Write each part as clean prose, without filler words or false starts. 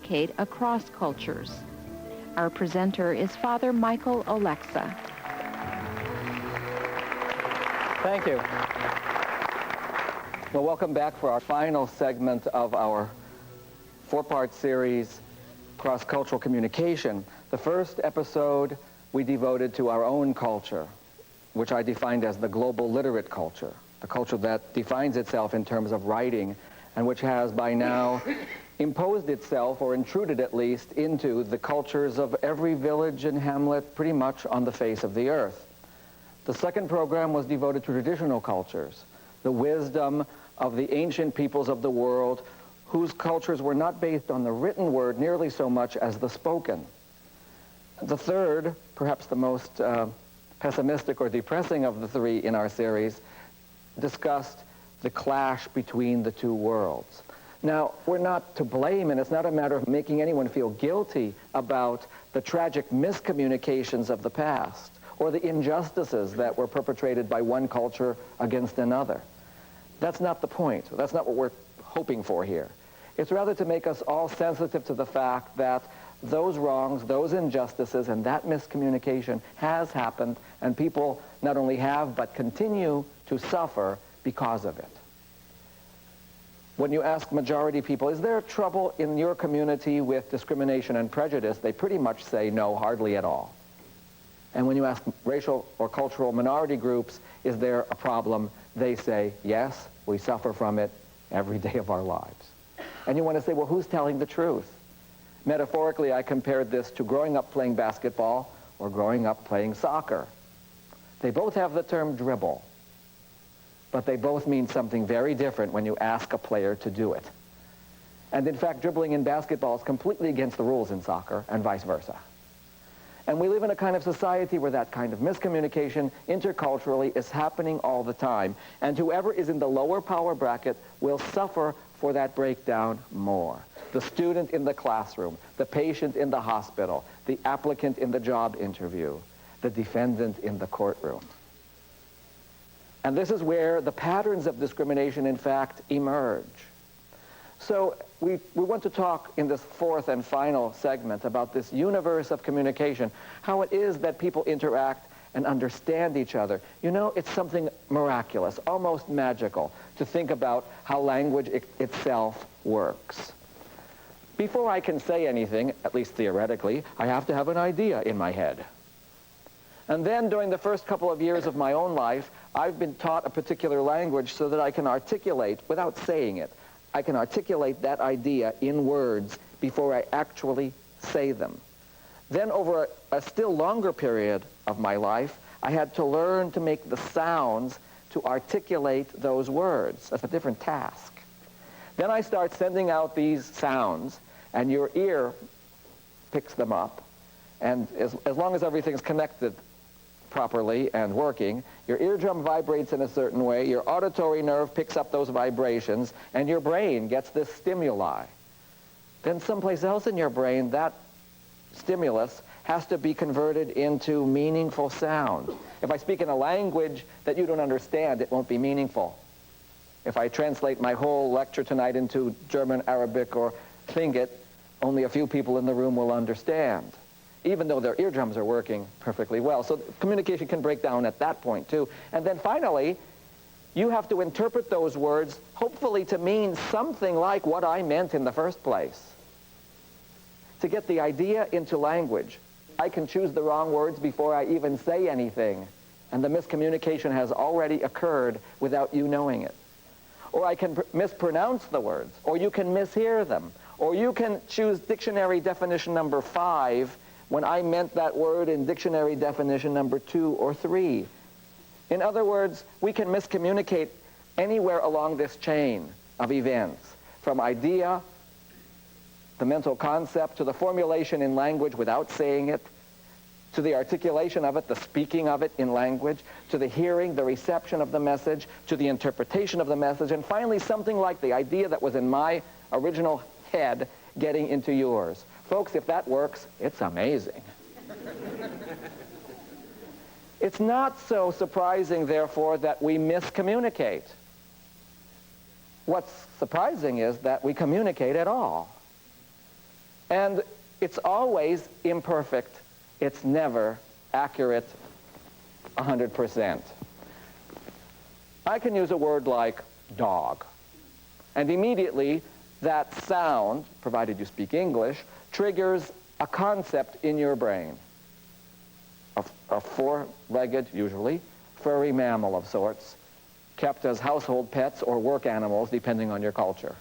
communicate across cultures. Our presenter is Father Michael Oleksa. Thank you. Well, welcome back for our final segment of our four-part series, Cross-Cultural Communication. The first episode we devoted to our own culture, which I defined as the global literate culture, the culture that defines itself in terms of writing and which has by now imposed itself, or intruded at least, into the cultures of every village and hamlet pretty much on the face of the earth. The second program was devoted to traditional cultures, the wisdom of the ancient peoples of the world whose cultures were not based on the written word nearly so much as the spoken. The third, perhaps the most pessimistic or depressing of the three in our series, discussed the clash between the two worlds. Now, we're not to blame, and it's not a matter of making anyone feel guilty about the tragic miscommunications of the past or the injustices that were perpetrated by one culture against another. That's not the point. That's not what we're hoping for here. It's rather to make us all sensitive to the fact that those wrongs, those injustices, and that miscommunication has happened, and people not only have but continue to suffer because of it. When you ask majority people, is there trouble in your community with discrimination and prejudice, they pretty much say no, hardly at all. And when you ask racial or cultural minority groups, is there a problem, they say, yes, we suffer from it every day of our lives. And you want to say, well, who's telling the truth? Metaphorically, I compared this to growing up playing basketball or growing up playing soccer. They both have the term dribble, but they both mean something very different when you ask a player to do it. And in fact, dribbling in basketball is completely against the rules in soccer, and vice versa. And we live in a kind of society where that kind of miscommunication interculturally is happening all the time. And whoever is in the lower power bracket will suffer for that breakdown more. The student in the classroom, the patient in the hospital, the applicant in the job interview, the defendant in the courtroom. And this is where the patterns of discrimination, in fact, emerge. So we want to talk in this fourth and final segment about this universe of communication, how it is that people interact and understand each other. You know, it's something miraculous, almost magical, to think about how language itself works. Before I can say anything, at least theoretically, I have to have an idea in my head. And then during the first couple of years of my own life, I've been taught a particular language so that I can articulate, without saying it, I can articulate that idea in words before I actually say them. Then over a still longer period of my life, I had to learn to make the sounds to articulate those words. That's a different task. Then I start sending out these sounds, and your ear picks them up. And as long as everything's connected properly and working, your eardrum vibrates in a certain way, your auditory nerve picks up those vibrations, and your brain gets this stimuli. Then someplace else in your brain, that stimulus has to be converted into meaningful sound. If I speak in a language that you don't understand, it won't be meaningful. If I translate my whole lecture tonight into German, Arabic, or Tlingit, only a few people in the room will understand, even though their eardrums are working perfectly well. So communication can break down at that point too. And then finally, you have to interpret those words, hopefully to mean something like what I meant in the first place. To get the idea into language, I can choose the wrong words before I even say anything, and the miscommunication has already occurred without you knowing it. Or I can mispronounce the words, or you can mishear them, or you can choose dictionary definition number 5 when I meant that word in dictionary definition number 2 or 3. In other words, we can miscommunicate anywhere along this chain of events, from idea, the mental concept, to the formulation in language without saying it, to the articulation of it, the speaking of it in language, to the hearing, the reception of the message, to the interpretation of the message, and finally something like the idea that was in my original head getting into yours. Folks, if that works, it's amazing. It's not so surprising, therefore, that we miscommunicate. What's surprising is that we communicate at all. And it's always imperfect. It's never accurate 100%. I can use a word like dog, and immediately that sound, provided you speak English, triggers a concept in your brain. A four-legged, usually, furry mammal of sorts, kept as household pets or work animals, depending on your culture.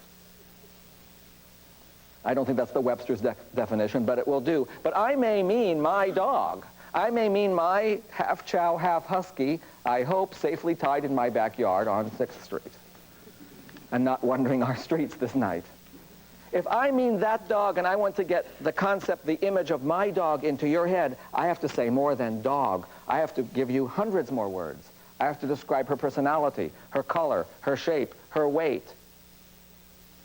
I don't think that's the Webster's definition, but it will do. But I may mean my dog. I may mean my half chow, half husky, I hope safely tied in my backyard on 6th Street and not wandering our streets this night. If I mean that dog and I want to get the concept, the image of my dog into your head, I have to say more than dog. I have to give you hundreds more words. I have to describe her personality, her color, her shape, her weight,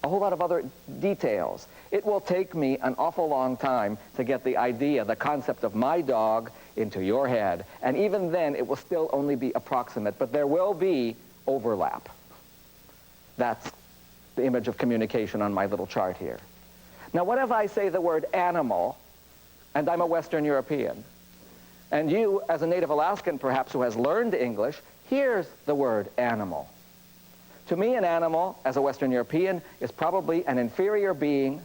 a whole lot of other details. It will take me an awful long time to get the idea, the concept of my dog into your head. And even then, it will still only be approximate, but there will be overlap. That's the image of communication on my little chart here. Now, what if I say the word animal, and I'm a Western European, and you, as a native Alaskan, perhaps, who has learned English, hears the word animal. To me, an animal, as a Western European, is probably an inferior being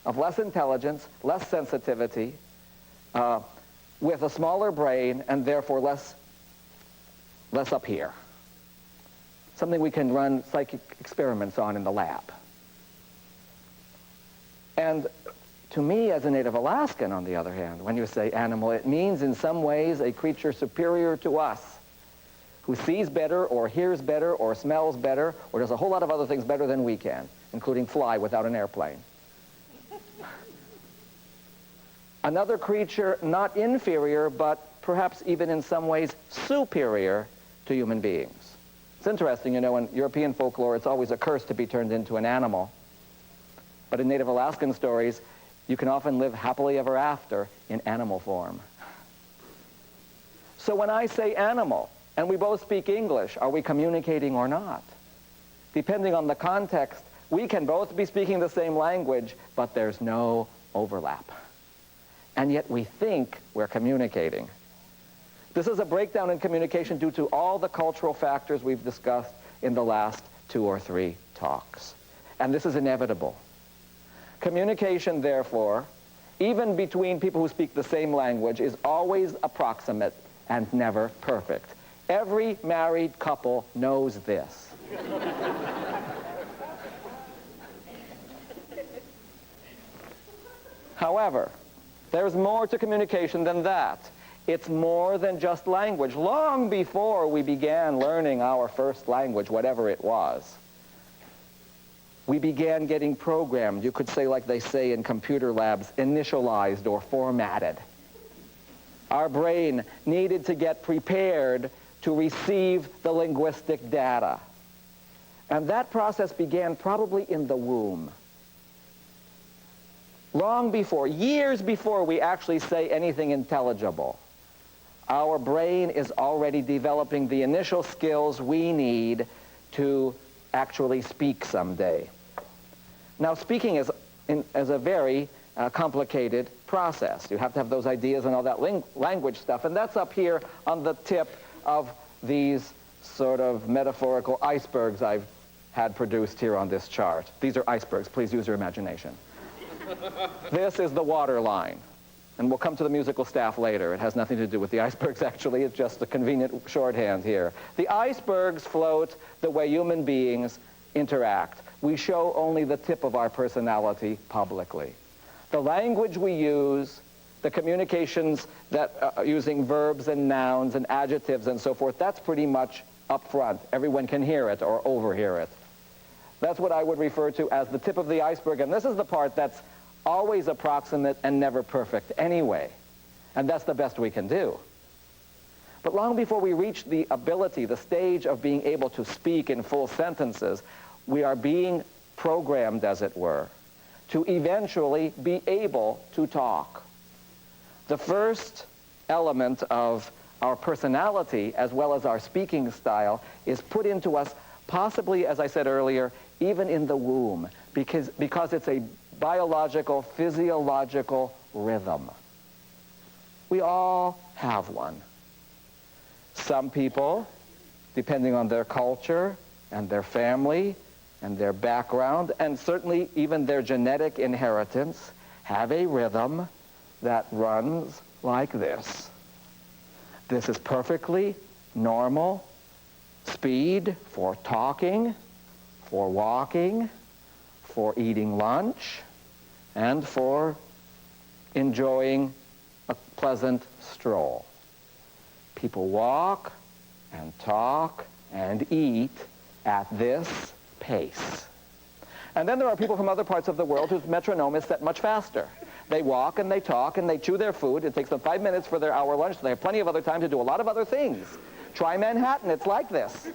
of less intelligence, less sensitivity, with a smaller brain, and therefore less up here. Something we can run psychic experiments on in the lab. And to me, as a native Alaskan, on the other hand, when you say animal, it means in some ways a creature superior to us, who sees better or hears better or smells better or does a whole lot of other things better than we can, including fly without an airplane. Another creature not inferior, but perhaps even in some ways superior to human beings. It's interesting, you know, in European folklore, it's always a curse to be turned into an animal. But in Native Alaskan stories, you can often live happily ever after in animal form. So when I say animal, and we both speak English, are we communicating or not? Depending on the context, we can both be speaking the same language, but there's no overlap. And yet we think we're communicating. This is a breakdown in communication due to all the cultural factors we've discussed in the last 2 or 3 talks. And this is inevitable. Communication, therefore, even between people who speak the same language, is always approximate and never perfect. Every married couple knows this. However, there's more to communication than that. It's more than just language. Long before we began learning our first language, whatever it was, we began getting programmed, you could say like they say in computer labs, initialized or formatted. Our brain needed to get prepared to receive the linguistic data. And that process began probably in the womb. Long before, years before we actually say anything intelligible, our brain is already developing the initial skills we need to actually speak someday. Now, speaking is a very complicated process. You have to have those ideas and all that language stuff, and that's up here on the tip of these sort of metaphorical icebergs I've had produced here on this chart. These are icebergs. Please use your imagination. This is the water line. And we'll come to the musical staff later. It has nothing to do with the icebergs, actually. It's just a convenient shorthand here. The icebergs float the way human beings interact. We show only the tip of our personality publicly. The language we use, the communications that using verbs and nouns and adjectives and so forth, that's pretty much up front. Everyone can hear it or overhear it. That's what I would refer to as the tip of the iceberg. And this is the part that's always approximate and never perfect anyway. And that's the best we can do. But long before we reach the ability, the stage of being able to speak in full sentences, we are being programmed, as it were, to eventually be able to talk. The first element of our personality, as well as our speaking style, is put into us possibly, as I said earlier, even in the womb, because it's a biological, physiological rhythm. We all have one. Some people, depending on their culture and their family and their background, and certainly even their genetic inheritance, have a rhythm that runs like this. This is perfectly normal speed for talking, for walking, for eating lunch, and for enjoying a pleasant stroll. People walk and talk and eat at this pace. And then there are people from other parts of the world whose metronome is set much faster. They walk and they talk and they chew their food. It takes them 5 minutes for their hour lunch, so they have plenty of other time to do a lot of other things. Try Manhattan, it's like this.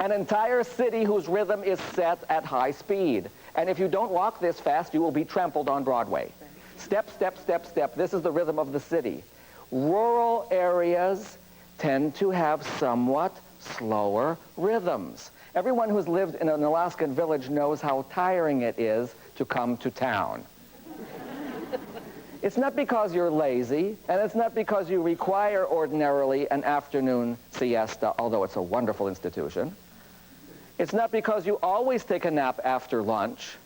An entire city whose rhythm is set at high speed. And if you don't walk this fast, you will be trampled on Broadway. Step, step, step, step. This is the rhythm of the city. Rural areas tend to have somewhat slower rhythms. Everyone who's lived in an Alaskan village knows how tiring it is to come to town. It's not because you're lazy, and it's not because you require ordinarily an afternoon siesta, although it's a wonderful institution. It's not because you always take a nap after lunch,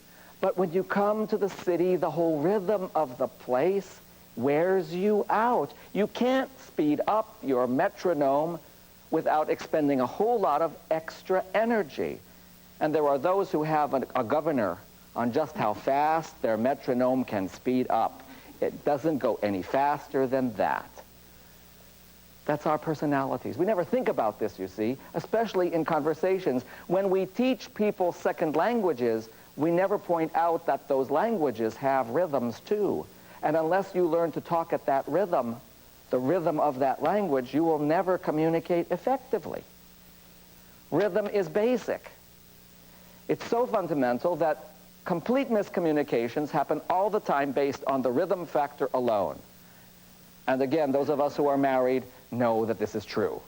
but when you come to the city, the whole rhythm of the place wears you out. You can't speed up your metronome without expending a whole lot of extra energy. And there are those who have a governor on just how fast their metronome can speed up. It doesn't go any faster than that. That's our personalities. We never think about this, you see, especially in conversations. When we teach people second languages, we never point out that those languages have rhythms too. And unless you learn to talk at that rhythm, the rhythm of that language, you will never communicate effectively. Rhythm is basic. It's so fundamental that complete miscommunications happen all the time based on the rhythm factor alone. And again, those of us who are married know that this is true.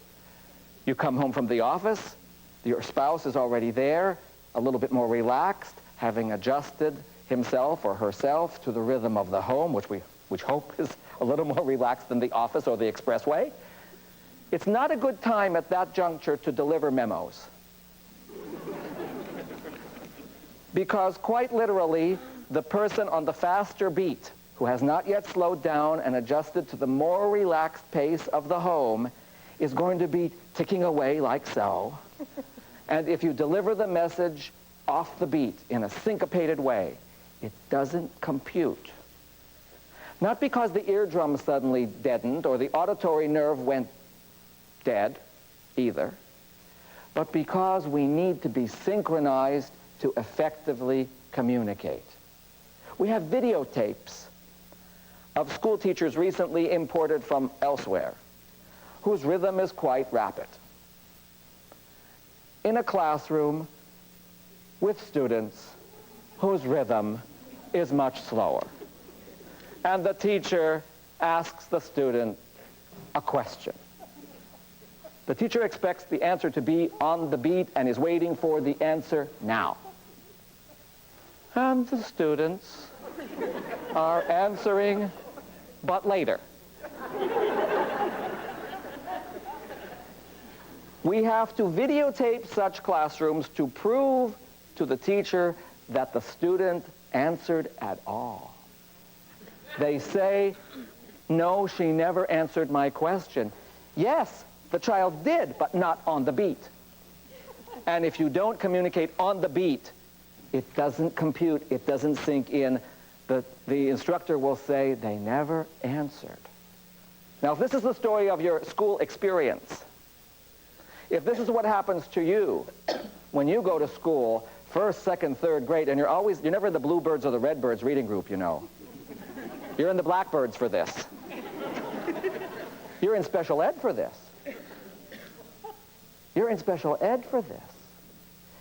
You come home from the office, your spouse is already there, a little bit more relaxed, having adjusted himself or herself to the rhythm of the home, which hope is a little more relaxed than the office or the expressway. It's not a good time at that juncture to deliver memos. Because quite literally, the person on the faster beat, who has not yet slowed down and adjusted to the more relaxed pace of the home, is going to be ticking away like so. And if you deliver the message off the beat in a syncopated way, it doesn't compute. Not because the eardrum suddenly deadened or the auditory nerve went dead either, but because we need to be synchronized to effectively communicate. We have videotapes of school teachers recently imported from elsewhere whose rhythm is quite rapid. In a classroom with students whose rhythm is much slower. And the teacher asks the student a question. The teacher expects the answer to be on the beat and is waiting for the answer now. And the students are answering, but later. We have to videotape such classrooms to prove to the teacher that the student answered at all. They say, no, she never answered my question. Yes, the child did, but not on the beat. And if you don't communicate on the beat, it doesn't compute, it doesn't sink in. The instructor will say, they never answered. Now, if this is the story of your school experience, if this is what happens to you when you go to school, first, second, third grade, and you're never in the Bluebirds or the Redbirds reading group, you know. You're in the Blackbirds for this. You're in special ed for this. You're in special ed for this.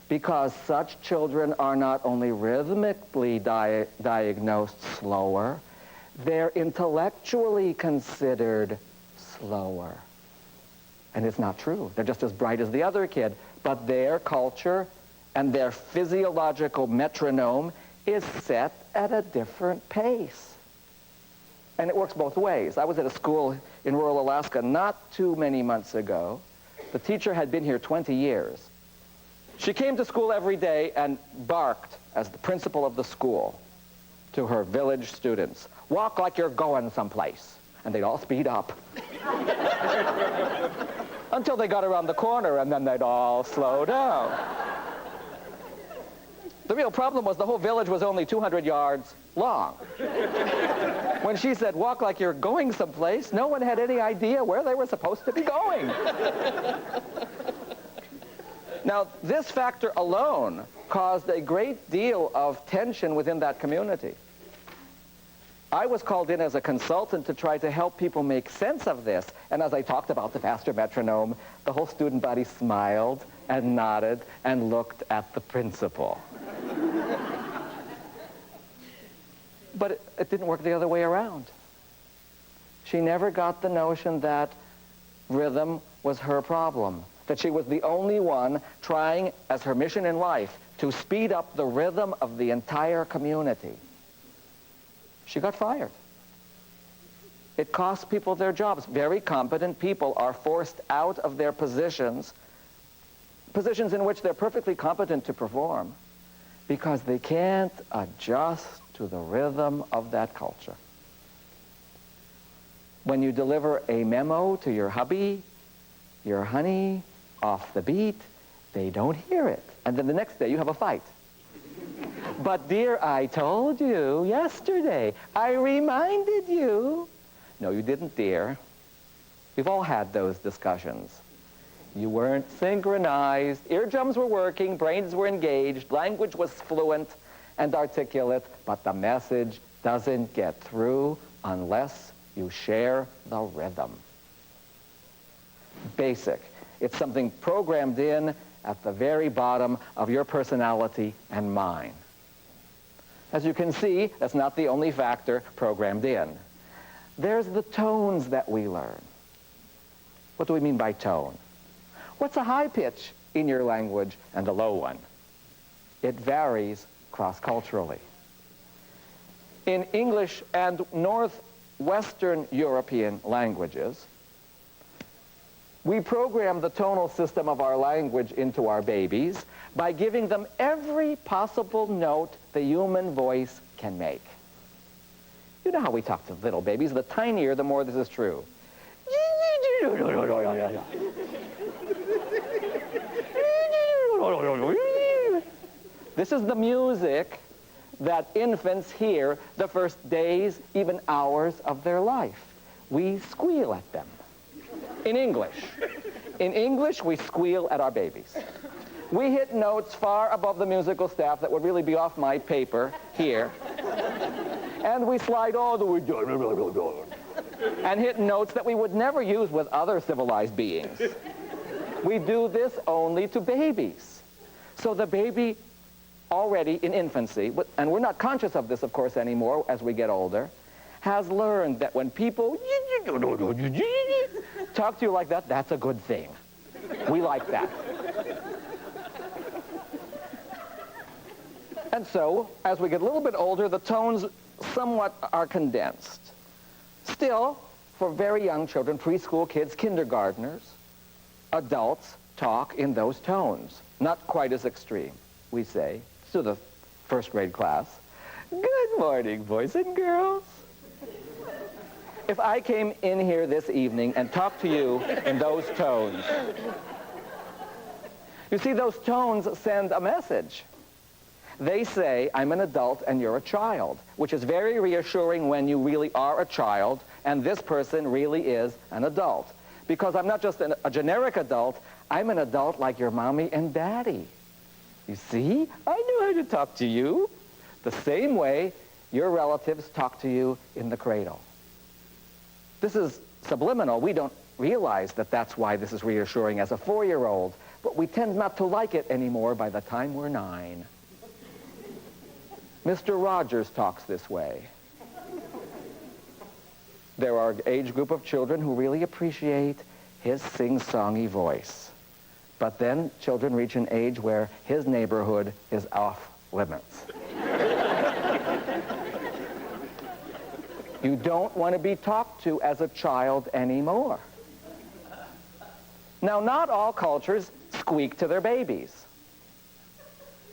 Because such children are not only rhythmically diagnosed slower, they're intellectually considered slower. And it's not true. They're just as bright as the other kid. But their culture and their physiological metronome is set at a different pace. And it works both ways. I was at a school in rural Alaska not too many months ago. The teacher had been here 20 years. She came to school every day and barked as the principal of the school to her village students, "Walk like you're going someplace." And they'd all speed up. Until they got around the corner, and then they'd all slow down. The real problem was the whole village was only 200 yards long. When she said, "Walk like you're going someplace," no one had any idea where they were supposed to be going. Now, this factor alone caused a great deal of tension within that community. I was called in as a consultant to try to help people make sense of this, and as I talked about the faster metronome, the whole student body smiled and nodded and looked at the principal. But it didn't work the other way around. She never got the notion that rhythm was her problem, that she was the only one trying, as her mission in life, to speed up the rhythm of the entire community. She got fired. It cost people their jobs. Very competent people are forced out of their positions in which they're perfectly competent to perform, because they can't adjust to the rhythm of that culture. When you deliver a memo to your hubby, your honey, off the beat, they don't hear it. And then the next day you have a fight. "But dear, I told you yesterday. I reminded you." No, you didn't, dear. We've all had those discussions. You weren't synchronized. Eardrums were working, brains were engaged, language was fluent and articulate, but the message doesn't get through unless you share the rhythm. Basic. It's something programmed in at the very bottom of your personality and mine. As you can see, that's not the only factor programmed in. There's the tones that we learn. What do we mean by tone? What's a high pitch in your language and a low one? It varies cross-culturally. In English and Northwestern European languages, we program the tonal system of our language into our babies by giving them every possible note the human voice can make. You know how we talk to little babies. The tinier, the more this is true. This is the music that infants hear the first days, even hours of their life. We squeal at them. In English, we squeal at our babies. We hit notes far above the musical staff that would really be off my paper here. And we slide all the way down and hit notes that we would never use with other civilized beings. We do this only to babies. So the baby already in infancy, and we're not conscious of this, of course, anymore as we get older, has learned that when people talk to you like that, that's a good thing. We like that. And so, as we get a little bit older, the tones somewhat are condensed. Still, for very young children, preschool kids, kindergartners, adults talk in those tones. Not quite as extreme, we say, to the first grade class. "Good morning, boys and girls." If I came in here this evening and talked to you in those tones, you see, those tones send a message. They say, "I'm an adult and you're a child," which is very reassuring when you really are a child and this person really is an adult. Because I'm not just a generic adult, I'm an adult like your mommy and daddy. You see, I knew how to talk to you the same way your relatives talk to you in the cradle. This is subliminal. We don't realize that that's why this is reassuring as a 4-year-old, but we tend not to like it anymore by the time we're 9. Mr. Rogers talks this way. There are an age group of children who really appreciate his sing-songy voice. But then children reach an age where his neighborhood is off limits. You don't want to be talked to as a child anymore. Now, not all cultures squeak to their babies.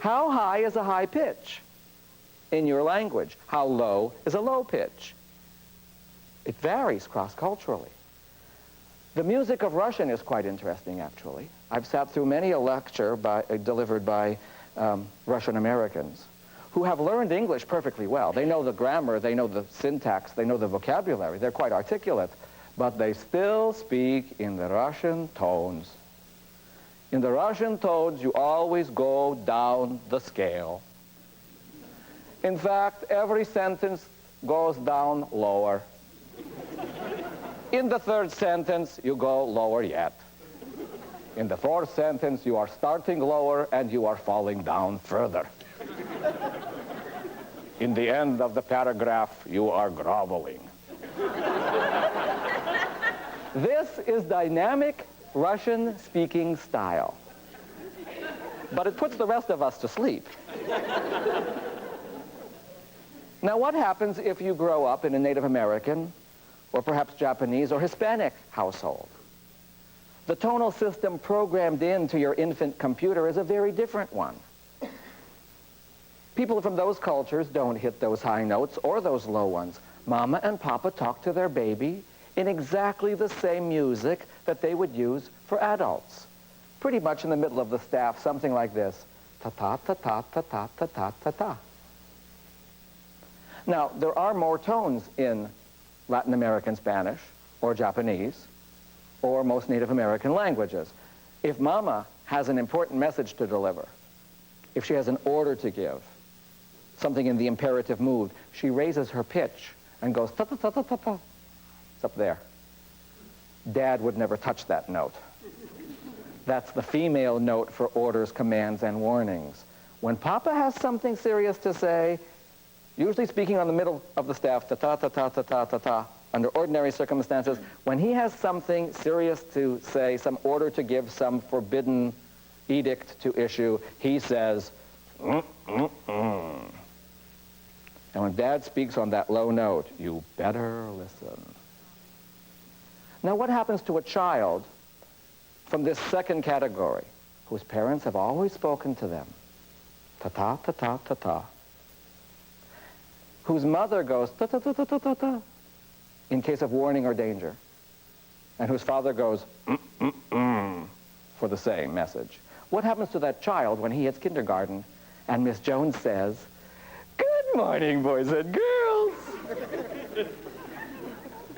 How high is a high pitch in your language? How low is a low pitch? It varies cross-culturally. The music of Russian is quite interesting, actually. I've sat through many a lecture delivered by Russian Americans who have learned English perfectly well. They know the grammar, they know the syntax, they know the vocabulary. They're quite articulate, but they still speak in the Russian tones. In the Russian tones, you always go down the scale. In fact, every sentence goes down lower. In the third sentence, you go lower yet. In the fourth sentence, you are starting lower and you are falling down further. In the end of the paragraph, you are groveling. This is dynamic Russian speaking style. But it puts the rest of us to sleep. Now, what happens if you grow up in a Native American, or perhaps Japanese or Hispanic household? The tonal system programmed into your infant computer is a very different one. People from those cultures don't hit those high notes or those low ones. Mama and Papa talk to their baby in exactly the same music that they would use for adults. Pretty much in the middle of the staff, something like this. Ta-ta, ta-ta, ta-ta, ta-ta, ta-ta. Now, there are more tones in Latin American Spanish or Japanese or most Native American languages. If Mama has an important message to deliver, if she has an order to give, something in the imperative mood, she raises her pitch and goes ta-ta-ta-ta-ta-ta. It's up there. Dad would never touch that note. That's the female note for orders, commands, and warnings. When Papa has something serious to say, usually speaking on the middle of the staff, ta-ta-ta-ta-ta-ta-ta, under ordinary circumstances, when he has something serious to say, some order to give, some forbidden edict to issue, he says, mm-mm-mm. And when Dad speaks on that low note, you better listen. Now, what happens to a child from this second category, whose parents have always spoken to them, ta-ta, ta-ta, ta-ta, whose mother goes ta-ta-ta-ta-ta-ta in case of warning or danger, and whose father goes mm-mm-mm for the same message? What happens to that child when he hits kindergarten and Miss Jones says, "Good morning, boys and girls"?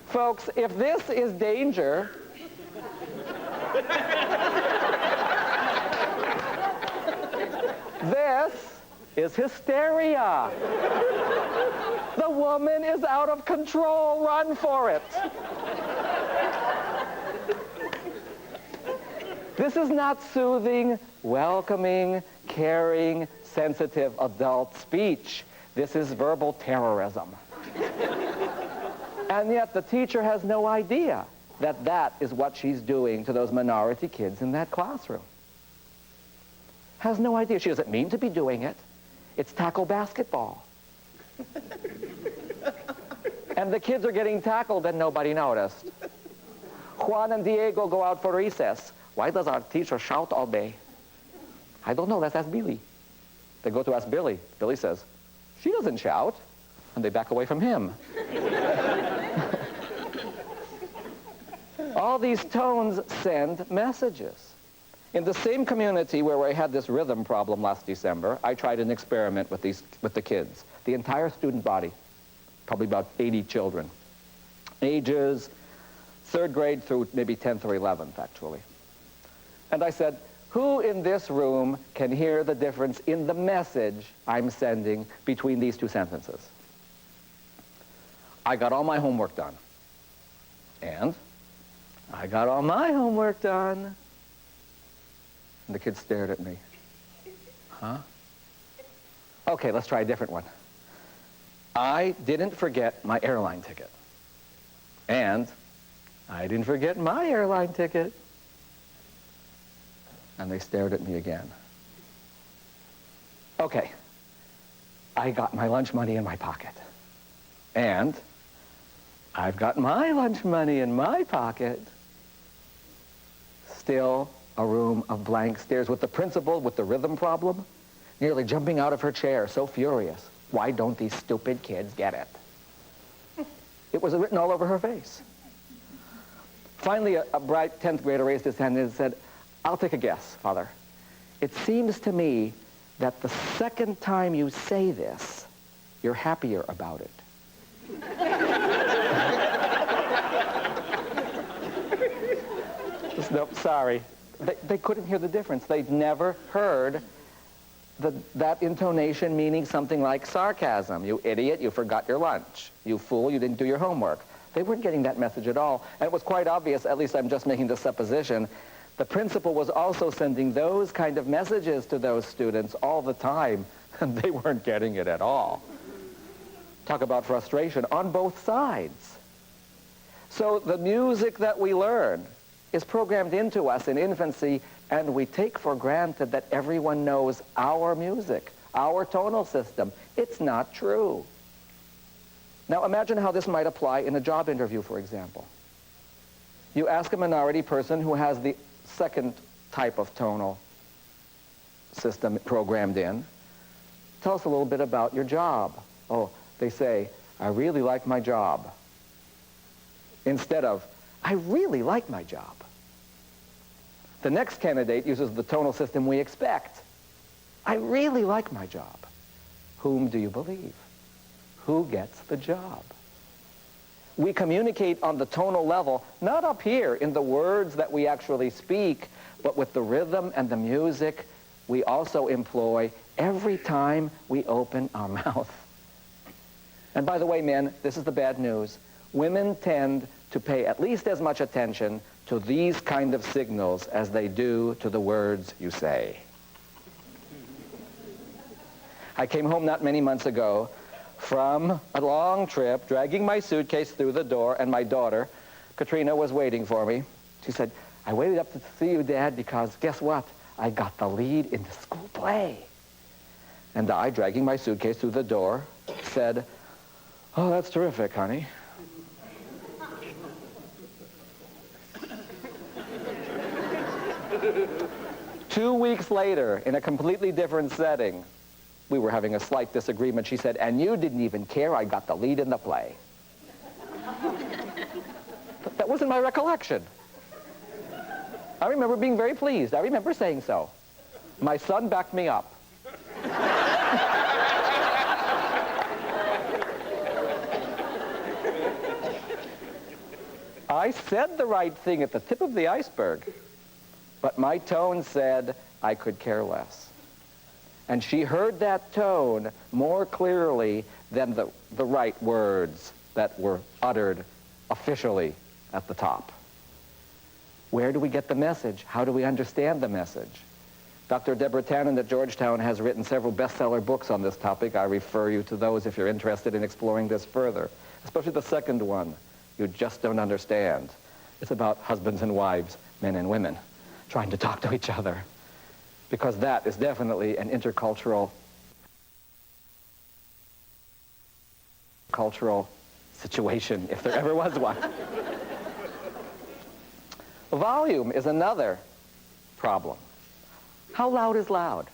Folks, if this is danger, this is hysteria. The woman is out of control. Run for it. This is not soothing, welcoming, caring, sensitive adult speech. This is verbal terrorism. And yet the teacher has no idea that that is what she's doing to those minority kids in that classroom. Has no idea. She doesn't mean to be doing it. It's tackle basketball. And the kids are getting tackled and nobody noticed. Juan and Diego go out for recess. Why does our teacher shout all day? I don't know. Let's ask Billy. They go to ask Billy. Billy says, she doesn't shout. And they back away from him. All these tones send messages. In the same community where I had this rhythm problem last December, I tried an experiment with the kids. The entire student body, probably about 80 children, ages 3rd grade through maybe 10th or 11th, actually. And I said, who in this room can hear the difference in the message I'm sending between these two sentences? I got all my homework done. And I got all my homework done. And the kids stared at me. Huh? Okay, let's try a different one. I didn't forget my airline ticket. And I didn't forget my airline ticket. And they stared at me again. Okay, I got my lunch money in my pocket. And I've got my lunch money in my pocket. Still a room of blank stares, with the principal with the rhythm problem nearly jumping out of her chair, so furious. Why don't these stupid kids get it? It was written all over her face. Finally, a bright 10th grader raised his hand and said, I'll take a guess, Father. It seems to me that the second time you say this, you're happier about it. Nope, sorry. They couldn't hear the difference. They'd never heard that intonation meaning something like sarcasm. You idiot, you forgot your lunch. You fool, you didn't do your homework. They weren't getting that message at all. And it was quite obvious, at least I'm just making the supposition, the principal was also sending those kind of messages to those students all the time, and they weren't getting it at all. Talk about frustration on both sides. So the music that we learn is programmed into us in infancy, and we take for granted that everyone knows our music, our tonal system. It's not true. Now imagine how this might apply in a job interview, for example. You ask a minority person who has the second type of tonal system programmed in, tell us a little bit about your job. Oh, they say, I really like my job. Instead of, I really like my job. The next candidate uses the tonal system we expect. I really like my job. Whom do you believe? Who gets the job? We communicate on the tonal level, not up here in the words that we actually speak, but with the rhythm and the music we also employ every time we open our mouth. And by the way, men, this is the bad news. Women tend to pay at least as much attention to these kind of signals as they do to the words you say. I came home not many months ago from a long trip, dragging my suitcase through the door, and my daughter, Katrina, was waiting for me. She said, I waited up to see you, Dad, because guess what? I got the lead in the school play. And I, dragging my suitcase through the door, said, oh, that's terrific, honey. Two weeks later, in a completely different setting, we were having a slight disagreement. She said, and you didn't even care I got the lead in the play. That wasn't my recollection. I remember being very pleased. I remember saying so. My son backed me up. I said the right thing at the tip of the iceberg, but my tone said I could care less. And she heard that tone more clearly than the right words that were uttered officially at the top. Where do we get the message? How do we understand the message? Dr. Deborah Tannen at Georgetown has written several bestseller books on this topic. I refer you to those if you're interested in exploring this further, especially the second one, You Just Don't Understand. It's about husbands and wives, men and women, trying to talk to each other, because that is definitely an intercultural situation, if there ever was one. Volume is another problem. How loud is loud?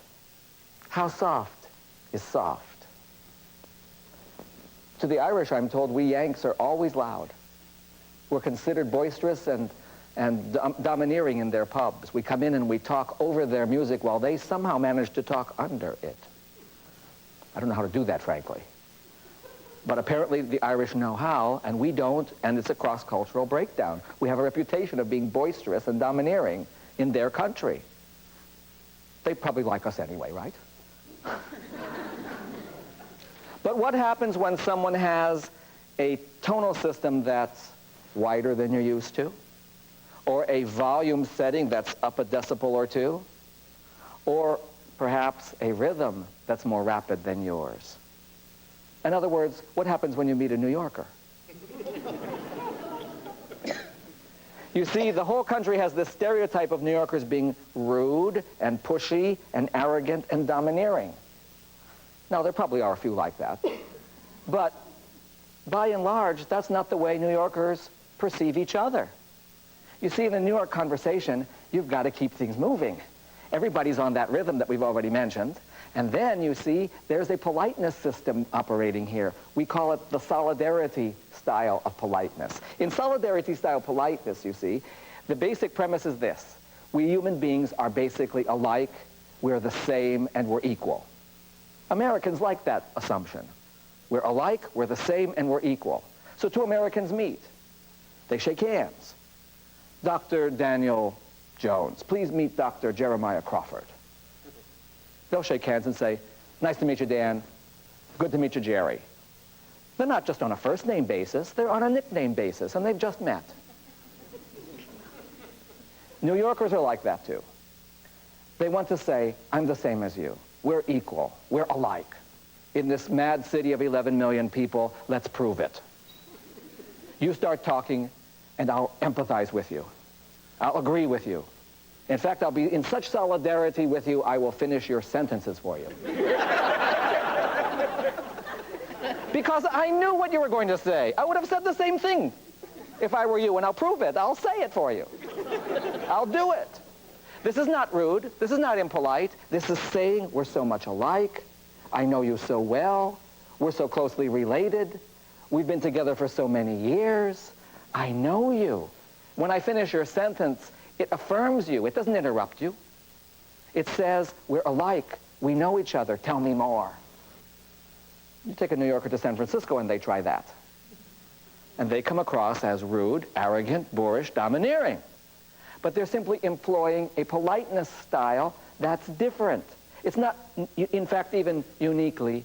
How soft is soft? To the Irish, I'm told, we Yanks are always loud. We're considered boisterous and domineering in their pubs. We come in and we talk over their music while they somehow manage to talk under it. I don't know how to do that, frankly. But apparently the Irish know how, and we don't, and it's a cross-cultural breakdown. We have a reputation of being boisterous and domineering in their country. They probably like us anyway, right? But what happens when someone has a tonal system that's wider than you're used to? Or a volume setting that's up a decibel or two? Or perhaps a rhythm that's more rapid than yours? In other words, what happens when you meet a New Yorker? You see, the whole country has this stereotype of New Yorkers being rude and pushy and arrogant and domineering. Now, there probably are a few like that. But by and large, that's not the way New Yorkers perceive each other. You see, in the New York conversation, you've got to keep things moving. Everybody's on that rhythm that we've already mentioned. And then, you see, there's a politeness system operating here. We call it the solidarity style of politeness. In solidarity style politeness, you see, the basic premise is this. We human beings are basically alike, we're the same, and we're equal. Americans like that assumption. We're alike, we're the same, and we're equal. So two Americans meet. They shake hands. Dr. Daniel Jones, please meet Dr. Jeremiah Crawford. They'll shake hands and say, nice to meet you, Dan. Good to meet you, Jerry. They're not just on a first name basis, they're on a nickname basis, and they've just met. New Yorkers are like that too. They want to say, I'm the same as you. We're equal. We're alike. In this mad city of 11 million people, let's prove it. You start talking, and I'll empathize with you. I'll agree with you. In fact, I'll be in such solidarity with you, I will finish your sentences for you. Because I knew what you were going to say. I would have said the same thing if I were you, and I'll prove it. I'll say it for you. I'll do it. This is not rude. This is not impolite. This is saying we're so much alike. I know you so well. We're so closely related. We've been together for so many years. I know you. When I finish your sentence, it affirms you. It doesn't interrupt you. It says, we're alike. We know each other. Tell me more. You take a New Yorker to San Francisco and they try that. And they come across as rude, arrogant, boorish, domineering. But they're simply employing a politeness style that's different. It's not, in fact, even uniquely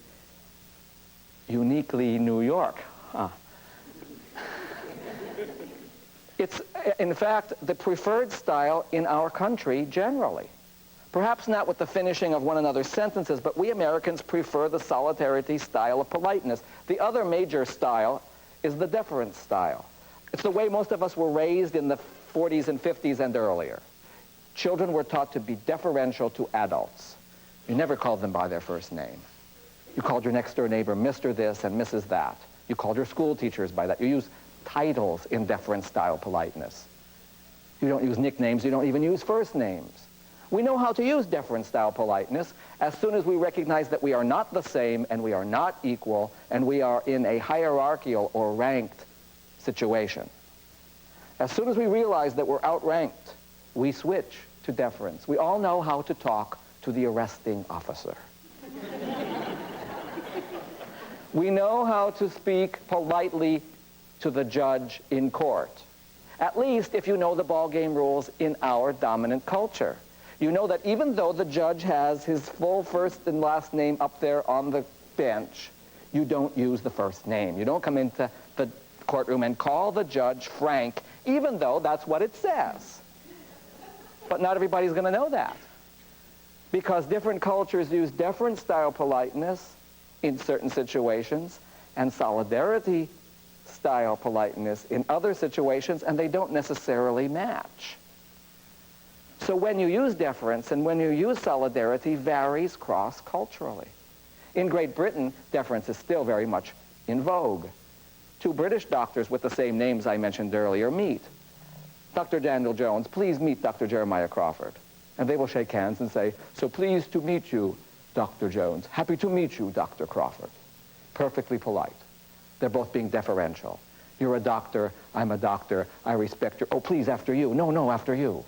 New York. Huh. It's, in fact, the preferred style in our country generally. Perhaps not with the finishing of one another's sentences, but we Americans prefer the solidarity style of politeness. The other major style is the deference style. It's the way most of us were raised in the 40s and 50s and earlier. Children were taught to be deferential to adults. You never called them by their first name. You called your next door neighbor Mr. this and Mrs. that. You called your school teachers by that. You use titles in deference style politeness. You don't use nicknames. You don't even use first names. We know how to use deference style politeness as soon as we recognize that we are not the same and we are not equal and we are in a hierarchical or ranked situation. As soon as we realize that we're outranked, we switch to deference. We all know how to talk to the arresting officer. We know how to speak politely to the judge in court. At least if you know the ballgame rules in our dominant culture. You know that even though the judge has his full first and last name up there on the bench, you don't use the first name. You don't come into the courtroom and call the judge Frank, even though that's what it says. But not everybody's going to know that. Because different cultures use deference style politeness in certain situations and solidarity style politeness in other situations, and they don't necessarily match. So when you use deference and when you use solidarity varies cross-culturally. In Great Britain, deference is still very much in vogue. Two British doctors with the same names I mentioned earlier meet. Dr. Daniel Jones, please meet Dr. Jeremiah Crawford. And they will shake hands and say, so pleased to meet you, Dr. Jones. Happy to meet you, Dr. Crawford. Perfectly polite. They're both being deferential. You're a doctor, I'm a doctor, I respect you. Oh, please, after you. No, after you.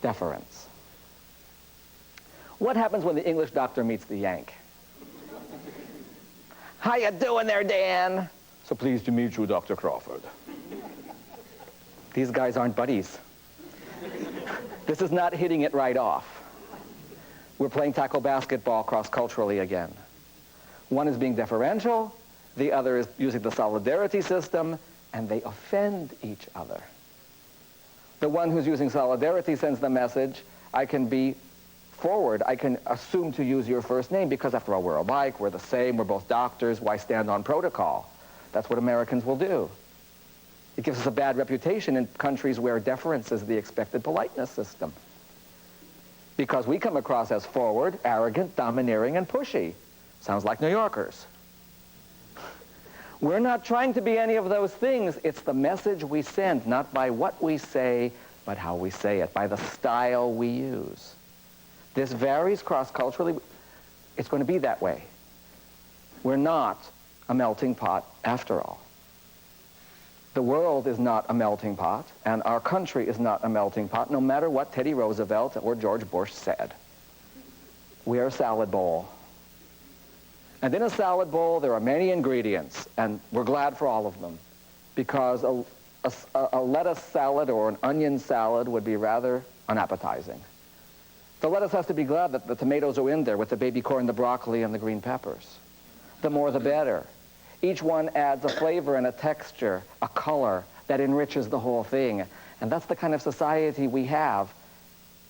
Deference. What happens when the English doctor meets the Yank? How you doing there, Dan? So pleased to meet you, Dr. Crawford. These guys aren't buddies. This is not hitting it right off. We're playing tackle basketball cross-culturally again. One is being deferential, the other is using the solidarity system, and they offend each other. The one who's using solidarity sends the message, I can be forward, I can assume to use your first name because after all we're alike, we're the same, we're both doctors, why stand on protocol? That's what Americans will do. It gives us a bad reputation in countries where deference is the expected politeness system, because we come across as forward, arrogant, domineering, and pushy. Sounds like New Yorkers. We're not trying to be any of those things. It's the message we send, not by what we say, but how we say it, by the style we use. This varies cross-culturally. It's going to be that way. We're not a melting pot after all. The world is not a melting pot, and our country is not a melting pot, no matter what Teddy Roosevelt or George Bush said. We are a salad bowl. And in a salad bowl, there are many ingredients, and we're glad for all of them, because a lettuce salad or an onion salad would be rather unappetizing. The lettuce has to be glad that the tomatoes are in there with the baby corn, the broccoli, and the green peppers. The more the better. Each one adds a flavor and a texture, a color that enriches the whole thing. And that's the kind of society we have.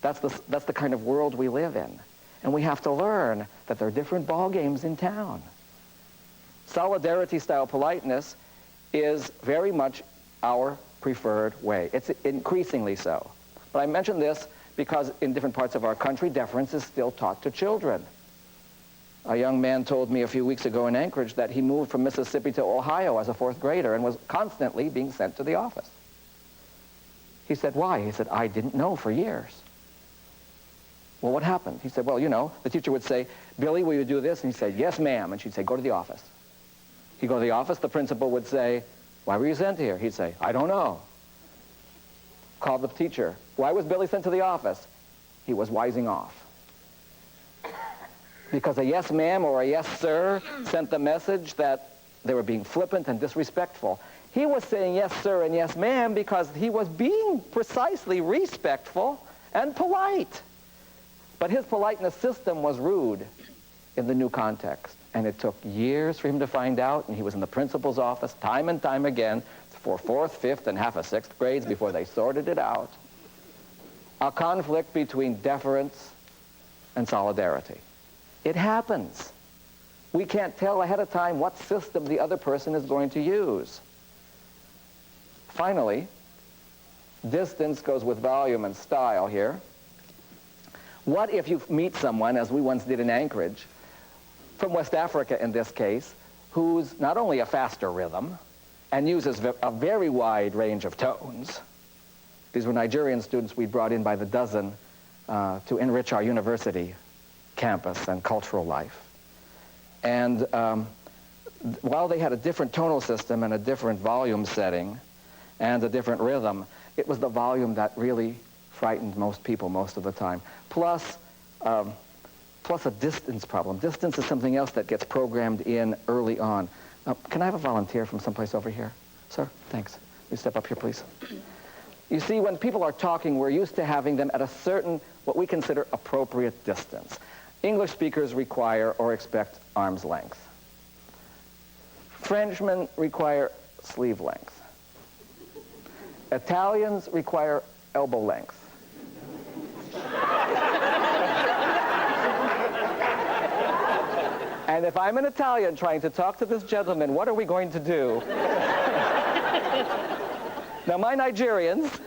That's the kind of world we live in. And we have to learn that there are different ball games in town. Solidarity-style politeness is very much our preferred way. It's increasingly so. But I mention this because in different parts of our country, deference is still taught to children. A young man told me a few weeks ago in Anchorage that he moved from Mississippi to Ohio as a fourth grader and was constantly being sent to the office. He said, why? He said, I didn't know for years. Well, what happened? He said, well, you know, the teacher would say, Billy, will you do this? And he'd say, yes, ma'am. And she'd say, go to the office. He'd go to the office. The principal would say, why were you sent here? He'd say, I don't know. Call the teacher. Why was Billy sent to the office? He was wising off. Because a yes, ma'am, or a yes, sir sent the message that they were being flippant and disrespectful. He was saying yes, sir, and yes, ma'am because he was being precisely respectful and polite. But his politeness system was rude in the new context. And it took years for him to find out, and he was in the principal's office time and time again for fourth, fifth, and half a sixth grades before they sorted it out. A conflict between deference and solidarity. It happens. We can't tell ahead of time what system the other person is going to use. Finally, distance goes with volume and style here. What if you meet someone, as we once did in Anchorage, from West Africa in this case, who's not only a faster rhythm and uses a very wide range of tones. These were Nigerian students we brought in by the dozen to enrich our university campus and cultural life. And while they had a different tonal system and a different volume setting and a different rhythm, it was the volume that really frightened most people most of the time. Plus a distance problem. Distance is something else that gets programmed in early on. Can I have a volunteer from someplace over here? Sir, thanks. You step up here, please. You see, when people are talking, we're used to having them at a certain, what we consider appropriate distance. English speakers require or expect arm's length. Frenchmen require sleeve length. Italians require elbow length. And if I'm an Italian trying to talk to this gentleman, what are we going to do? Now, my Nigerians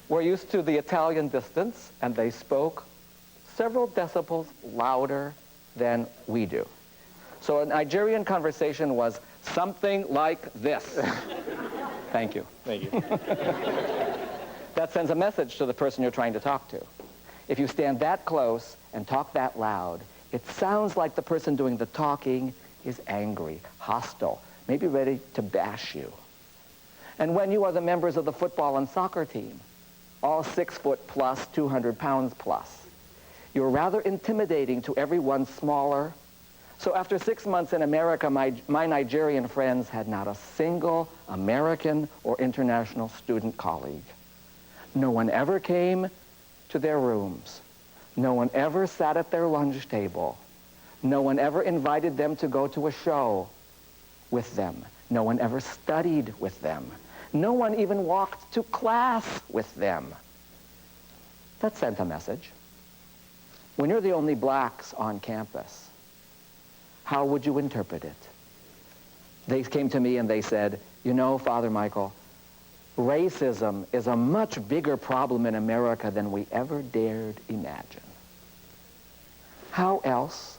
were used to the Italian distance, and they spoke several decibels louder than we do. So a Nigerian conversation was something like this. Thank you. Thank you. That sends a message to the person you're trying to talk to. If you stand that close and talk that loud, it sounds like the person doing the talking is angry, hostile, maybe ready to bash you. And when you are the members of the football and soccer team, all 6 foot plus, 200 pounds plus, you're rather intimidating to everyone smaller. So after 6 months in America, my Nigerian friends had not a single American or international student colleague. No one ever came to their rooms. No one ever sat at their lunch table. No one ever invited them to go to a show with them. No one ever studied with them. No one even walked to class with them. That sent a message. When you're the only blacks on campus, how would you interpret it? They came to me and they said, you know, Father Michael, racism is a much bigger problem in America than we ever dared imagine. How else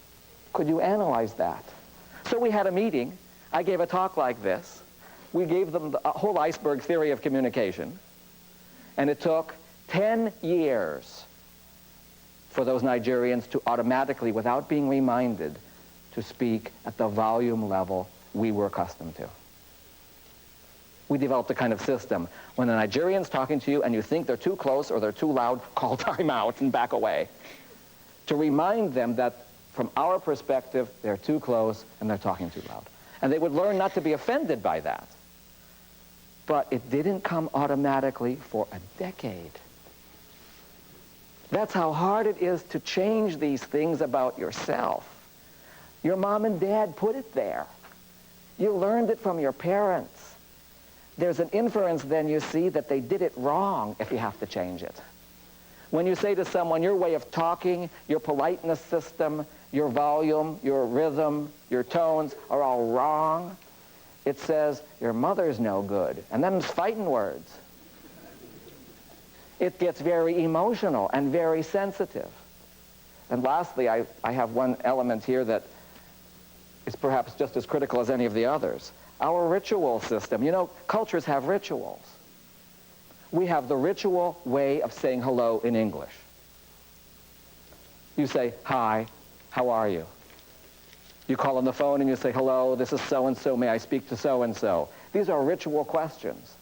could you analyze that? So we had a meeting. I gave a talk like this. We gave them the whole iceberg theory of communication. And it took 10 years for those Nigerians to automatically, without being reminded, to speak at the volume level we were accustomed to. We developed a kind of system. When a Nigerian's talking to you and you think they're too close or they're too loud, call time out and back away. To remind them that from our perspective, they're too close and they're talking too loud. And they would learn not to be offended by that. But it didn't come automatically for a decade. That's how hard it is to change these things about yourself. Your mom and dad put it there. You learned it from your parents. There's an inference then, you see, that they did it wrong if you have to change it. When you say to someone, your way of talking, your politeness system, your volume, your rhythm, your tones are all wrong, it says, your mother's no good. And them's fighting words. It gets very emotional and very sensitive. And lastly, I have one element here that is perhaps just as critical as any of the others. Our ritual system. You know, cultures have rituals. We have the ritual way of saying hello in English. You say, hi, how are you? You call on the phone and you say, hello, this is so-and-so, may I speak to so-and-so? These are ritual questions.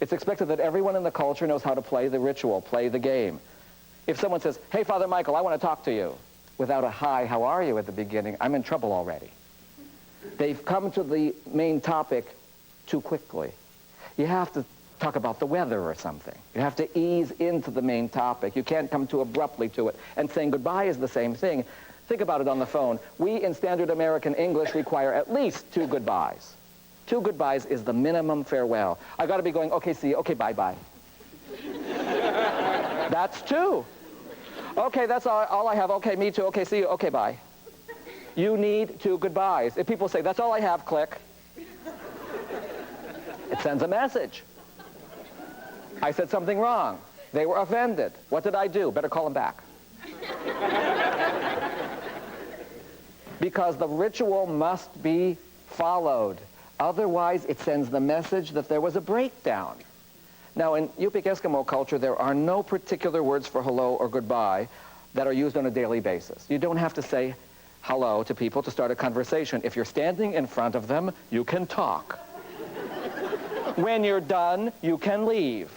It's expected that everyone in the culture knows how to play the ritual, play the game. If someone says, hey, Father Michael, I want to talk to you, without a hi, how are you at the beginning, I'm in trouble already. They've come to the main topic too quickly. You have to talk about the weather or something. You have to ease into the main topic. You can't come too abruptly to it. And saying goodbye is the same thing. Think about it on the phone. We in standard American English require at least 2 goodbyes. 2 goodbyes is the minimum farewell. I've got to be going, okay, see you, okay, bye-bye. That's 2. Okay, that's all I have. Okay, me too. Okay, see you. Okay, bye. You need 2 goodbyes. If people say, that's all I have, click, it sends a message. I said something wrong. They were offended. What did I do? Better call them back. Because the ritual must be followed. Otherwise, it sends the message that there was a breakdown. Now, in Yupik Eskimo culture, there are no particular words for hello or goodbye that are used on a daily basis. You don't have to say hello to people to start a conversation. If you're standing in front of them, you can talk. When you're done, you can leave.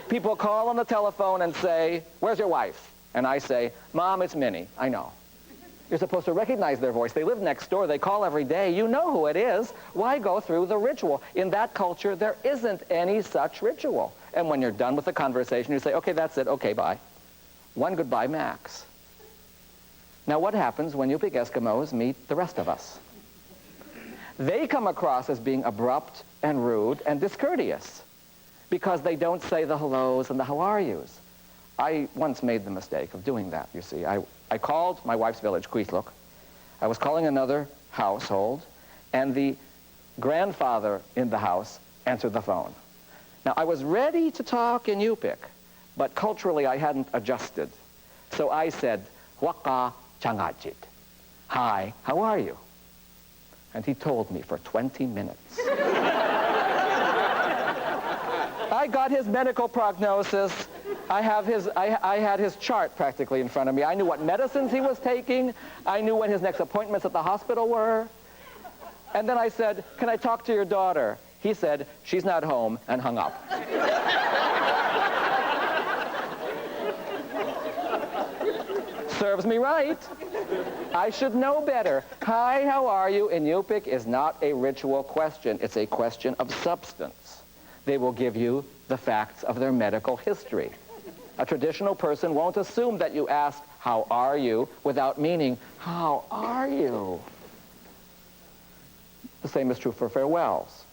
People call on the telephone and say, where's your wife? And I say, Mom, it's Minnie. I know. You're supposed to recognize their voice. They live next door. They call every day. You know who it is. Why go through the ritual? In that culture, there isn't any such ritual. And when you're done with the conversation, you say, okay, that's it. Okay, bye. 1 goodbye max. Now, what happens when Yupik Eskimos meet the rest of us? They come across as being abrupt and rude and discourteous because they don't say the hellos and the how are yous. I once made the mistake of doing that, you see. I called my wife's village, Quisluk. I was calling another household, and the grandfather in the house answered the phone. Now, I was ready to talk in Yupik, but culturally I hadn't adjusted. So I said, Waka changajit. Hi, how are you? And he told me for 20 minutes. I got his medical prognosis. I had his chart practically in front of me. I knew what medicines he was taking. I knew when his next appointments at the hospital were. And then I said, can I talk to your daughter? He said, she's not home, and hung up. Serves me right. I should know better. Hi, how are you? In Yupik is not a ritual question. It's a question of substance. They will give you the facts of their medical history. A traditional person won't assume that you ask, how are you, without meaning, how are you? The same is true for farewells.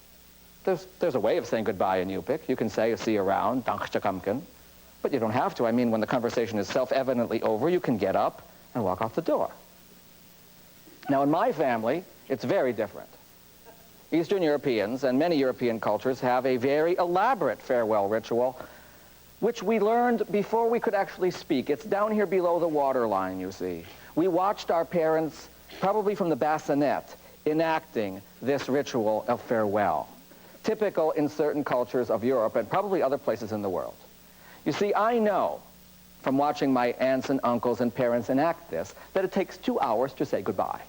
There's a way of saying goodbye in Yupik. You can say, see you around, dankchakamkin. But you don't have to. I mean, when the conversation is self-evidently over, you can get up and walk out the door. Now, in my family, It's very different. Eastern Europeans and many European cultures have a very elaborate farewell ritual, which we learned before we could actually speak. It's down here below the waterline, you see. We watched our parents, probably from the bassinet, enacting this ritual of farewell, typical in certain cultures of Europe and probably other places in the world. You see, I know from watching my aunts and uncles and parents enact this that it takes 2 hours to say goodbye.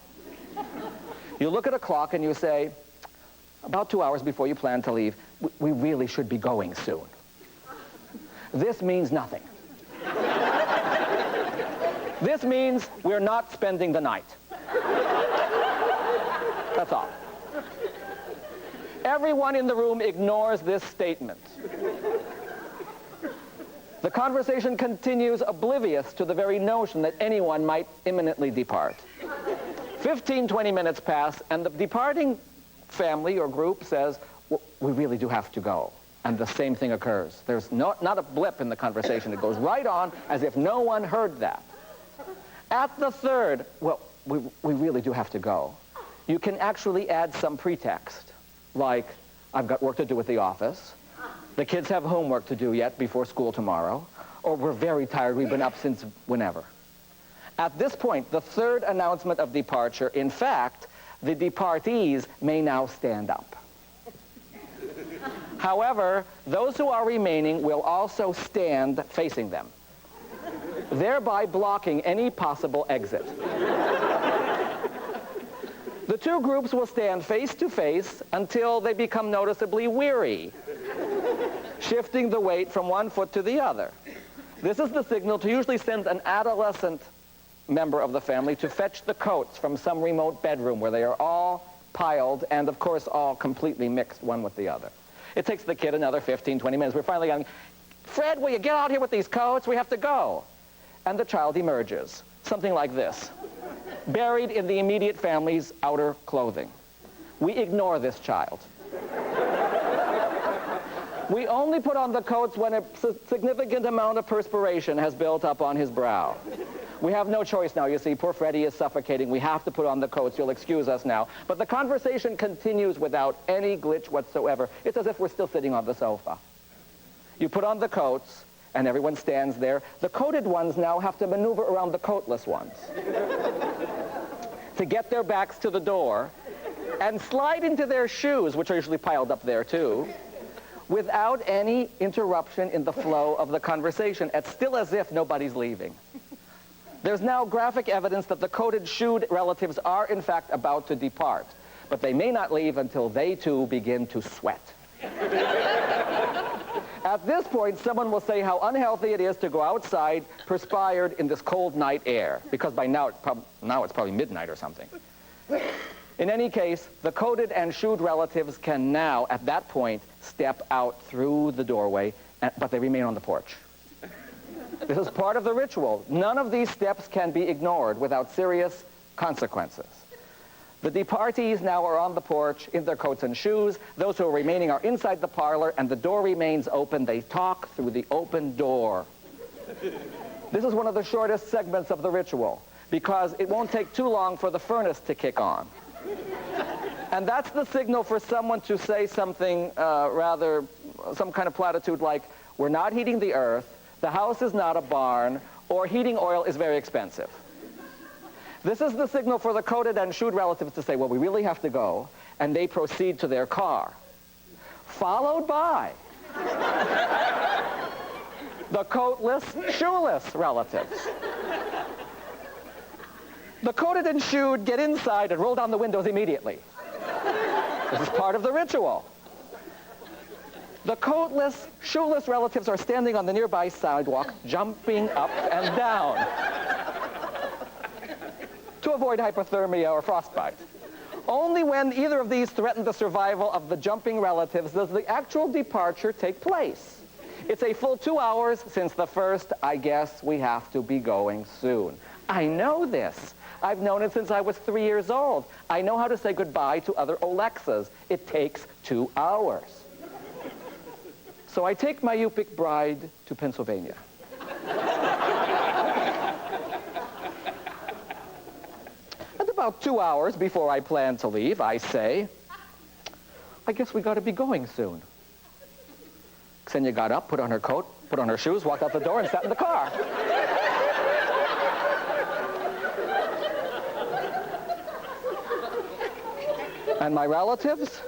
You look at a clock and you say, about 2 hours before you plan to leave, we really should be going soon. This means nothing. This means we're not spending the night. That's all. Everyone in the room ignores this statement. The conversation continues oblivious to the very notion that anyone might imminently depart. 15, 20 minutes pass, and the departing family or group says, well, we really do have to go. And the same thing occurs. There's not a blip in the conversation. It goes right on as if no one heard that. At the third, well, we really do have to go, you can actually add some pretext, like, I've got work to do at the office, the kids have homework to do yet before school tomorrow, or we're very tired, we've been up since whenever. At this point, the third announcement of departure, in fact, the departees may now stand up. However, those who are remaining will also stand facing them, thereby blocking any possible exit. The two groups will stand face to face until they become noticeably weary, shifting the weight from one foot to the other. This is the signal to usually send an adolescent member of the family to fetch the coats from some remote bedroom where they are all piled and, of course, all completely mixed one with the other. It takes the kid another 15, 20 minutes. We're finally going, Fred, will you get out here with these coats? We have to go. And the child emerges, something like this, buried in the immediate family's outer clothing. We ignore this child. We only put on the coats when a significant amount of perspiration has built up on his brow. We have no choice now, you see. Poor Freddie is suffocating. We have to put on the coats. You'll excuse us now. But the conversation continues without any glitch whatsoever. It's as if we're still sitting on the sofa. You put on the coats, and everyone stands there. The coated ones now have to maneuver around the coatless ones to get their backs to the door and slide into their shoes, which are usually piled up there too, without any interruption in the flow of the conversation. It's still as if nobody's leaving. There's now graphic evidence that the coated shoed relatives are in fact about to depart, but they may not leave until they too begin to sweat. At this point, someone will say how unhealthy it is to go outside perspired in this cold night air, because by now, it's probably midnight or something. In any case, the coated and shoed relatives can now, at that point, step out through the doorway, but they remain on the porch. This is part of the ritual. None of these steps can be ignored without serious consequences. The departees now are on the porch in their coats and shoes. Those who are remaining are inside the parlor, and the door remains open. They talk through the open door. This is one of the shortest segments of the ritual, because it won't take too long for the furnace to kick on. And that's the signal for someone to say something some kind of platitude like, we're not heating the earth, the house is not a barn, or heating oil is very expensive. This is the signal for the coated and shoed relatives to say, well, we really have to go, and they proceed to their car, followed by the coatless, shoeless relatives. The coated and shoed get inside and roll down the windows immediately. This is part of the ritual. The coatless, shoeless relatives are standing on the nearby sidewalk, jumping up and down to avoid hypothermia or frostbite. Only when either of these threaten the survival of the jumping relatives does the actual departure take place. It's a full 2 hours since the first, I guess we have to be going soon. I know this. I've known it since I was 3 years old. I know how to say goodbye to other Oleksas. It takes 2 hours. So I take my Yupik bride to Pennsylvania. At the about 2 hours before I plan to leave, I say, I guess we got to be going soon. Ksenia got up, put on her coat, put on her shoes, walked out the door, and sat in the car. And my relatives?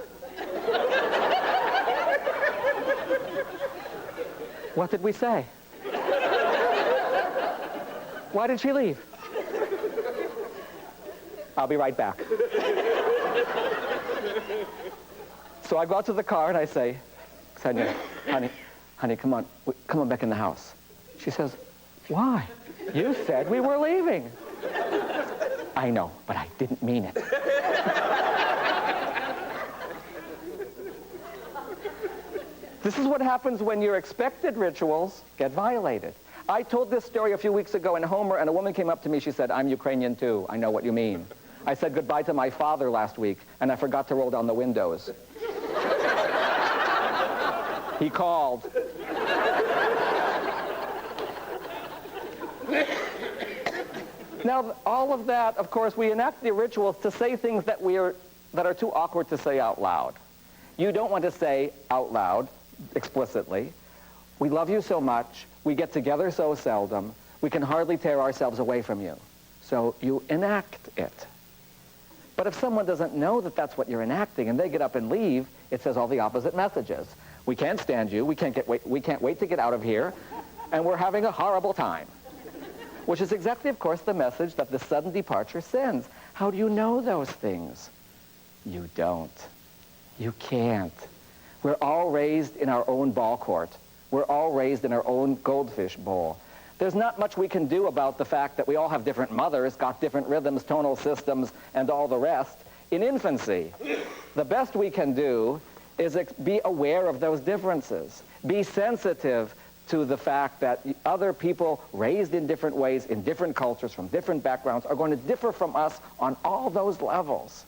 What did we say? Why did she leave? I'll be right back. So I go out to the car and I say, Ksenia, honey, come on back in the house. She says, why? You said we were leaving. I know, but I didn't mean it. This is what happens when your expected rituals get violated. I told this story a few weeks ago in Homer, and a woman came up to me. She said, I'm Ukrainian too. I know what you mean. I said goodbye to my father last week, and I forgot to roll down the windows. He called. Now, all of that, of course, we enact the rituals to say things that are too awkward to say out loud. You don't want to say out loud, explicitly, we love you so much, we get together so seldom, we can hardly tear ourselves away from you. So you enact it. But if someone doesn't know that that's what you're enacting and they get up and leave, it says all the opposite messages. We can't stand you, we can't wait to get out of here, and we're having a horrible time. Which is exactly, of course, the message that the sudden departure sends. How do you know those things? You don't. You can't. We're all raised in our own ball court. We're all raised in our own goldfish bowl. There's not much we can do about the fact that we all have different mothers, got different rhythms, tonal systems, and all the rest in infancy. The best we can do is be aware of those differences. Be sensitive to the fact that other people raised in different ways, in different cultures, from different backgrounds, are going to differ from us on all those levels.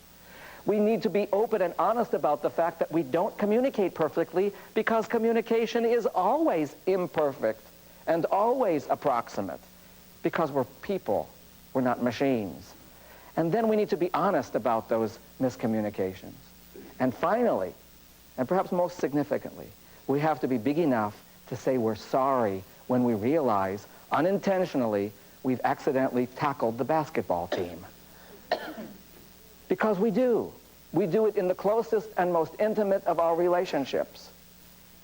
We need to be open and honest about the fact that we don't communicate perfectly, because communication is always imperfect and always approximate, because we're people, we're not machines. And then we need to be honest about those miscommunications. And finally, and perhaps most significantly, we have to be big enough to say we're sorry when we realize, unintentionally, we've accidentally tackled the basketball team. Because we do. We do it in the closest and most intimate of our relationships.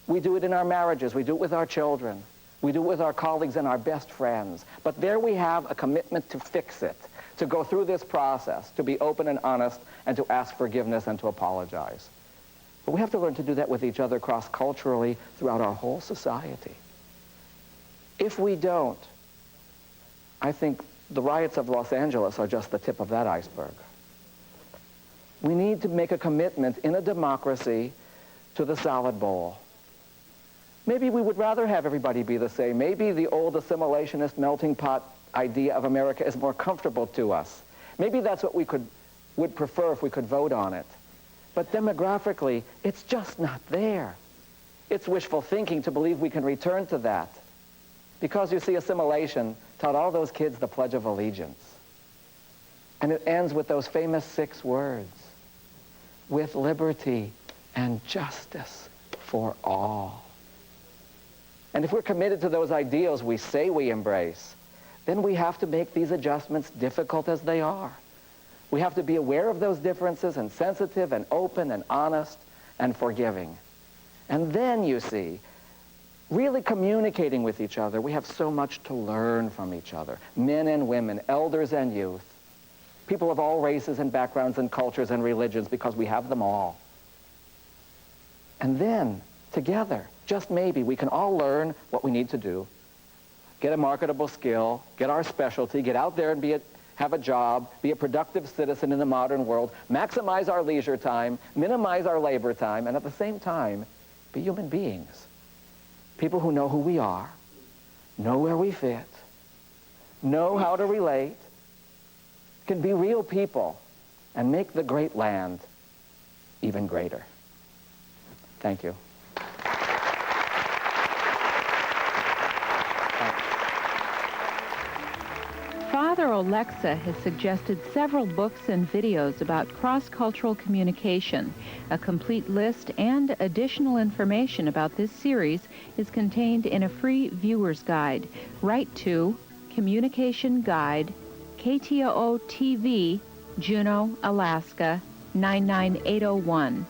We do it in our marriages. We do it with our children. We do it with our colleagues and our best friends. But there we have a commitment to fix it, to go through this process, to be open and honest, and to ask forgiveness and to apologize. But we have to learn to do that with each other cross-culturally throughout our whole society. If we don't, I think the riots of Los Angeles are just the tip of that iceberg. We need to make a commitment in a democracy to the salad bowl. Maybe we would rather have everybody be the same. Maybe the old assimilationist melting pot idea of America is more comfortable to us. Maybe that's what we would prefer if we could vote on it. But demographically, it's just not there. It's wishful thinking to believe we can return to that. Because you see, assimilation taught all those kids the Pledge of Allegiance. And it ends with those famous 6 words: with liberty and justice for all. And if we're committed to those ideals we say we embrace, then we have to make these adjustments, difficult as they are. We have to be aware of those differences and sensitive and open and honest and forgiving. And then, you see, really communicating with each other, we have so much to learn from each other. Men and women, elders and youth, people of all races and backgrounds and cultures and religions, because we have them all. And then, together, just maybe, we can all learn what we need to do. Get a marketable skill, get our specialty, get out there and have a job, be a productive citizen in the modern world, maximize our leisure time, minimize our labor time, and at the same time, be human beings. People who know who we are, know where we fit, know how to relate, can be real people, and make the great land even greater. Thank you. Father Author Oleksa has suggested several books and videos about cross-cultural communication. A complete list and additional information about this series is contained in a free viewer's guide. Write to Communication Guide, KTOO TV, Juneau, Alaska, 99801.